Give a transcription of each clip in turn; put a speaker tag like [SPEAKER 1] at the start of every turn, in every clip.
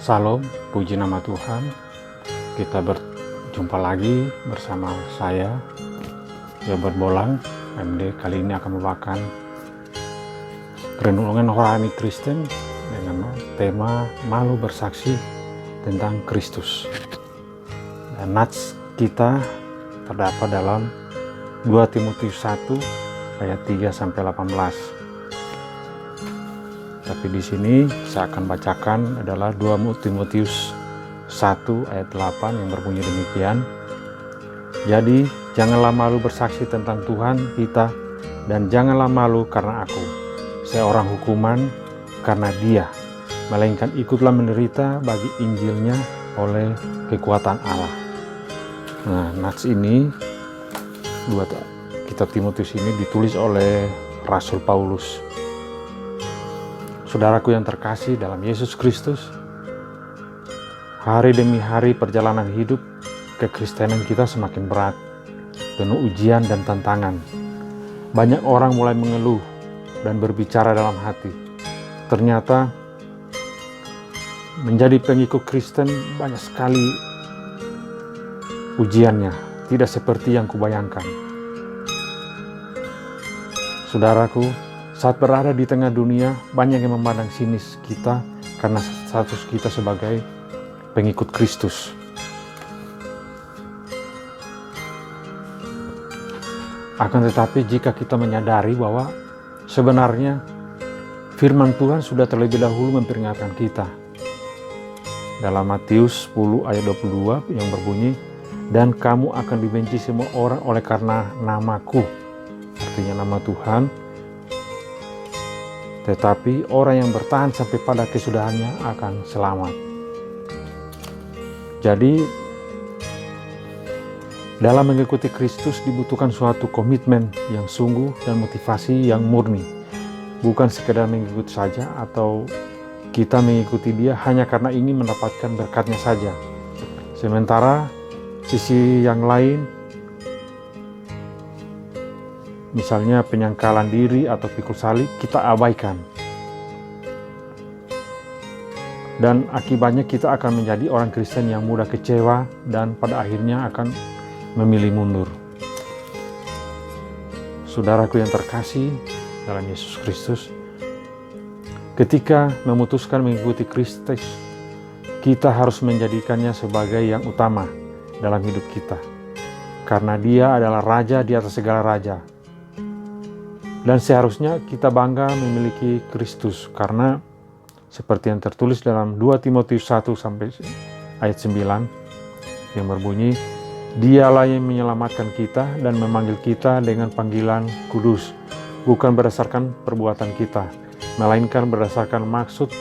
[SPEAKER 1] Salam, puji nama Tuhan. Kita berjumpa lagi bersama saya, Jabar Bolang, MD. Kali ini akan membawakan renungan rohani Kristen dengan tema malu bersaksi tentang Kristus. Dan nats kita terdapat dalam 2 Timotius 1 ayat 3-18. Tapi di sini saya akan bacakan adalah 2 Timotius 1 ayat 8 yang berbunyi demikian. Jadi janganlah malu bersaksi tentang Tuhan kita, dan janganlah malu karena aku, seorang hukuman karena Dia, melainkan ikutlah menderita bagi Injilnya oleh kekuatan Allah. Nah, nats ini buat kitab Timotius ini ditulis oleh Rasul Paulus. Saudaraku yang terkasih dalam Yesus Kristus, hari demi hari perjalanan hidup kekristenan kita semakin berat, penuh ujian dan tantangan. Banyak orang mulai mengeluh dan berbicara dalam hati. Ternyata menjadi pengikut Kristen banyak sekali ujiannya, tidak seperti yang kubayangkan. Saudaraku, saat berada di tengah dunia, banyak yang memandang sinis kita karena status kita sebagai pengikut Kristus. Akan tetapi jika kita menyadari bahwa sebenarnya firman Tuhan sudah terlebih dahulu memperingatkan kita. Dalam Matius 10 ayat 22 yang berbunyi, dan kamu akan dibenci semua orang oleh karena namaku, artinya nama Tuhan. Tetapi orang yang bertahan sampai pada kesudahannya akan selamat. Jadi, dalam mengikuti Kristus dibutuhkan suatu komitmen yang sungguh dan motivasi yang murni. Bukan sekedar mengikuti saja atau kita mengikuti Dia hanya karena ingin mendapatkan berkatnya saja. Sementara sisi yang lain, misalnya penyangkalan diri atau pikul salib, kita abaikan. Dan akibatnya kita akan menjadi orang Kristen yang mudah kecewa dan pada akhirnya akan memilih mundur. Saudaraku yang terkasih dalam Yesus Kristus, ketika memutuskan mengikuti Kristus, kita harus menjadikannya sebagai yang utama dalam hidup kita. Karena Dia adalah Raja di atas segala raja. Dan seharusnya kita bangga memiliki Kristus, karena seperti yang tertulis dalam 2 Timotius 1 sampai ayat 9 yang berbunyi, Dialah yang menyelamatkan kita dan memanggil kita dengan panggilan kudus, bukan berdasarkan perbuatan kita, melainkan berdasarkan maksud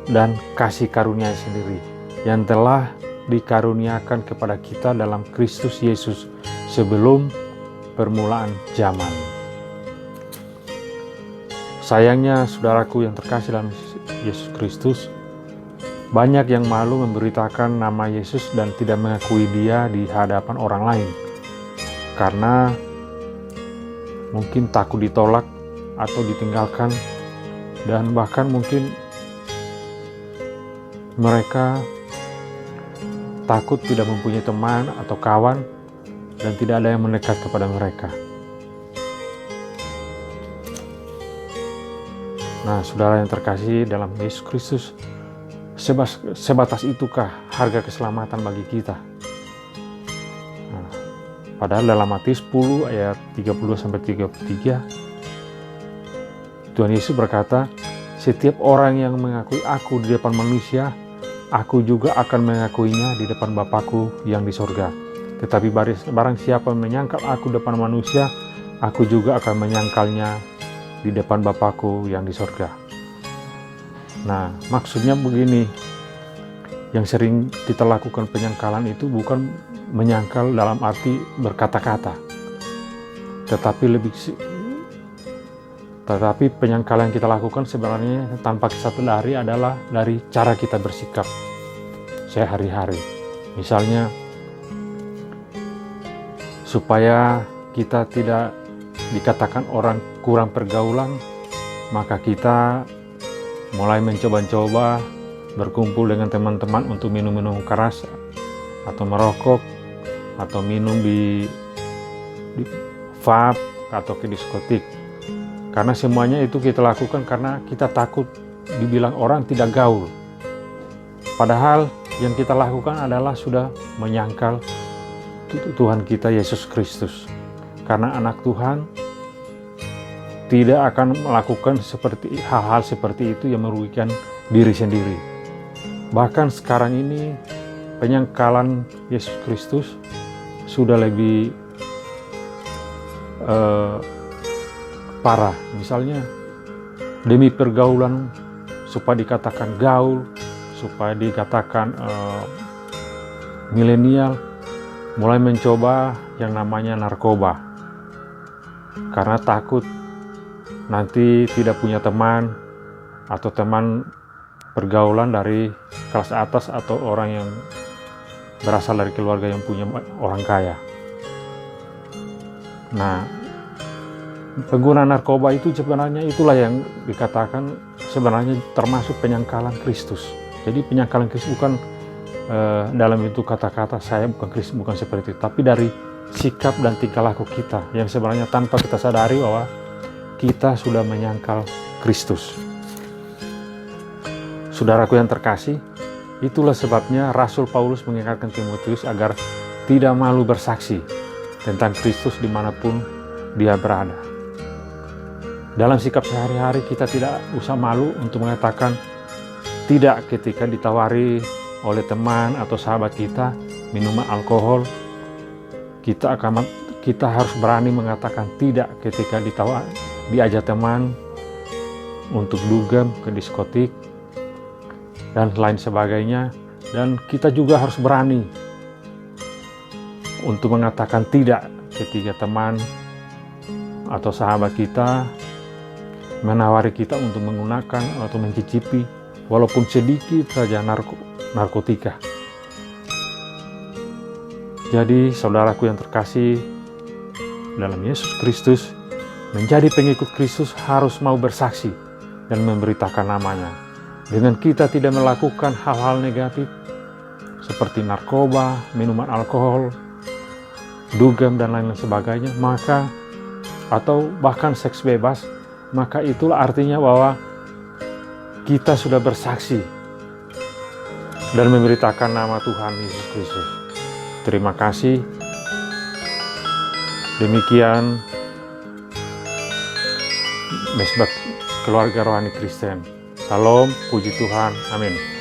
[SPEAKER 1] dan kasih karunia sendiri yang telah dikaruniakan kepada kita dalam Kristus Yesus sebelum permulaan zaman. Sayangnya, saudaraku yang terkasih dalam Yesus Kristus, banyak yang malu memberitakan nama Yesus dan tidak mengakui Dia di hadapan orang lain karena mungkin takut ditolak atau ditinggalkan, dan bahkan mungkin mereka takut tidak mempunyai teman atau kawan dan tidak ada yang mendekat kepada mereka. Nah, saudara yang terkasih dalam Yesus Kristus, sebatas itukah harga keselamatan bagi kita? Nah, padahal dalam Matius 10 ayat 32-33, Tuhan Yesus berkata, setiap orang yang mengakui aku di depan manusia, aku juga akan mengakuinya di depan Bapa-Ku yang di sorga. Tetapi barang siapa menyangkal aku depan manusia, aku juga akan menyangkalnya di depan Bapa-Ku yang di sorga. Nah, maksudnya begini, yang sering kita lakukan penyangkalan itu bukan menyangkal dalam arti berkata-kata, tetapi penyangkalan yang kita lakukan sebenarnya tanpa kita sadari adalah dari cara kita bersikap sehari-hari. Misalnya, supaya kita tidak dikatakan orang kurang pergaulan, maka kita mulai mencoba-coba berkumpul dengan teman-teman untuk minum-minum keras, atau merokok, atau minum di pub atau ke diskotik. Karena semuanya itu kita lakukan karena kita takut dibilang orang tidak gaul. Padahal yang kita lakukan adalah sudah menyangkal Tuhan kita Yesus Kristus. Karena anak Tuhan tidak akan melakukan hal-hal seperti itu yang merugikan diri sendiri. Bahkan sekarang ini penyangkalan Yesus Kristus sudah lebih parah. Misalnya demi pergaulan, supaya dikatakan gaul, supaya dikatakan milenial, mulai mencoba yang namanya narkoba karena takut nanti tidak punya teman, atau teman pergaulan dari kelas atas, atau orang yang berasal dari keluarga yang punya orang kaya. Nah, penggunaan narkoba itu sebenarnya itulah yang dikatakan sebenarnya termasuk penyangkalan Kristus. Jadi penyangkalan Kristus bukan dalam itu kata-kata saya bukan Kristus, bukan seperti itu, tapi dari sikap dan tingkah laku kita yang sebenarnya tanpa kita sadari bahwa kita sudah menyangkal Kristus. Saudaraku yang terkasih, itulah sebabnya Rasul Paulus mengingatkan Timotius agar tidak malu bersaksi tentang Kristus dimanapun dia berada. Dalam sikap sehari-hari kita tidak usah malu untuk mengatakan tidak ketika ditawari oleh teman atau sahabat kita minuman alkohol. Kita harus berani mengatakan tidak ketika diajak teman untuk dugem ke diskotik dan lain sebagainya. Dan kita juga harus berani untuk mengatakan tidak ketika teman atau sahabat kita menawari kita untuk menggunakan atau mencicipi walaupun sedikit saja narkotika. Jadi saudaraku yang terkasih dalam Yesus Kristus, menjadi pengikut Kristus harus mau bersaksi dan memberitakan namanya. Dengan kita tidak melakukan hal-hal negatif seperti narkoba, minuman alkohol, dugem dan lain sebagainya, maka atau bahkan seks bebas, maka itulah artinya bahwa kita sudah bersaksi dan memberitakan nama Tuhan Yesus Kristus. Terima kasih. Demikian Mesbah Keluarga Rohani Kristen. Salam, puji Tuhan, amin.